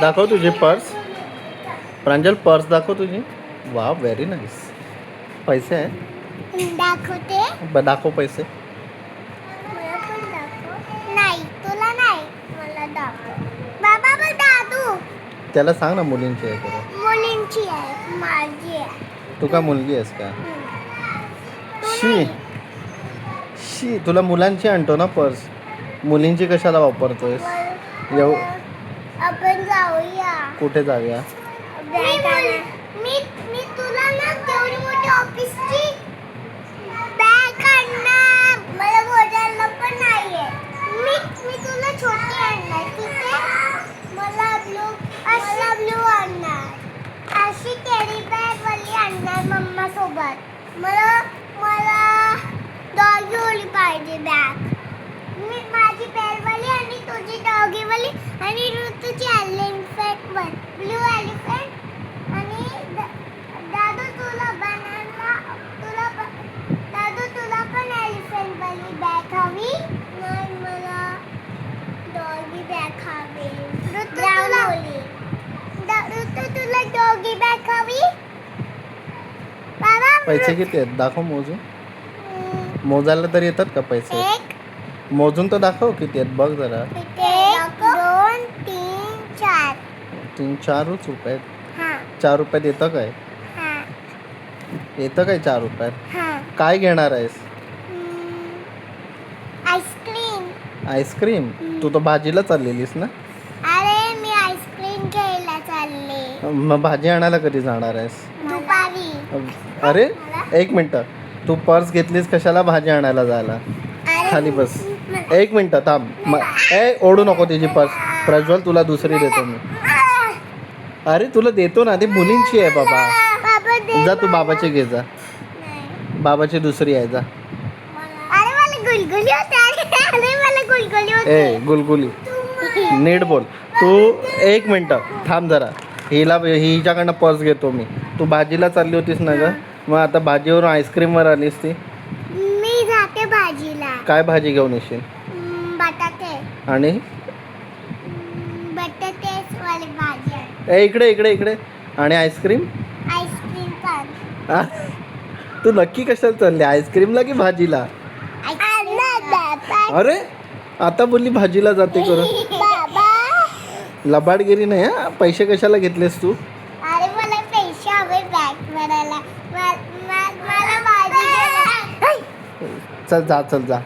दाखव तुझी पर्स. प्रांजल पर्स दाखव तुझी. वा व्हेरी नाईस. पैसे आहे. दाखवते. दाखव पैसे. मला पण दाखव. नाही तुला नाही मला दाखव. बाबा बघ दादू. त्याला सांग ना मुलींची आहे करून. मुलींची आहे माझी आहे. तू का मुलगी आहेस का? तू शी नाही. शी तुला मुलांची आणतो ना पर्स. मुलींची कशाला वापरतोयस? येऊ आपण जाऊया. कुठे जाऊया? मी तुला ना तेवढी मोठी ऑफिसची बॅग आणणार. मला मोजायला पण नाहीये. मी तुला छोटी आणणार. ठीक आहे. मला ब्लू आणणार. अशी कॅरी बॅग वाली आणणार मम्मा सोबत. मला डॉगीवाली पाहिजे बॅग. मी माझी बेलवाली आणि तुझी डॉगीवाली आणि ऋतूची एलिफंट वन ब्लू एलिफंट आणि दादू तुला बनाना दादू तुला पण एलिफंट वाली बॅग हवी. नाही मला डॉगी बॅग हवी. ऋतू तुला डॉगी बॅग हवी. बाबा पैसे किती आहेत दाखव मोजून. मोजायला तर येतात का पैसे? एक मोजून तर दाखव किती आहेत बघ जरा. 1 2 3 4. 3-4 रुपये आहेत. हां 4 रुपयात येतं काय? हां येतं काय 4 रुपयात? हां. काय घेणार आहेस? आईस्क्रीम. आईस्क्रीम. तू तर भाजीला चाललेलीस ना. अरे मी आईस्क्रीम घ्यायला चालले. मग भाजी आणायला कधी जाणार आहेस? दुपारी. अरे एक मिनटं. तू पर्स घेतलीस कशाला भाजी आणायला जायला? अरे, खाली बस. एक मिनटं थांब. ओढू नको तिची पर्स. प्रज्वल तुला दुसरी देतो मी. अरे तुला देतो ना. ती मुलींची आहे बाबा. बाबा दे जा तू मला. बाबाची घे जा. नाही. बाबाची दुसरी आहे जा. अरे मला गुलगुली होते. अरे मला गुलगुली होते. ए गुलगुली नीट बोल. तू एक मिनटं थांब जरा. हिच्याकडनं पर्स घेतो मी. तू भाजीला चालली होतीस ना ग. मग आता भाजीवरून आईस्क्रीमवर आलीस ती. मी जाते भाजीला. काय भाजी घेऊन येशील? बटाटे. आणि बटाटेच वाली भाजी आहे. इकडे आणि आईस्क्रीम. आईस्क्रीम पण. तू नक्की कशाला चालली? आईस्क्रीमला की भाजीला? अरे आता बोलली भाजीला जाते करून. बाबा लबाडगिरी नाही हा. पैसे कशाला घेतलेस तू? अरे मला पैसे हवे बॅग भरायला. मला भाजी चल जा.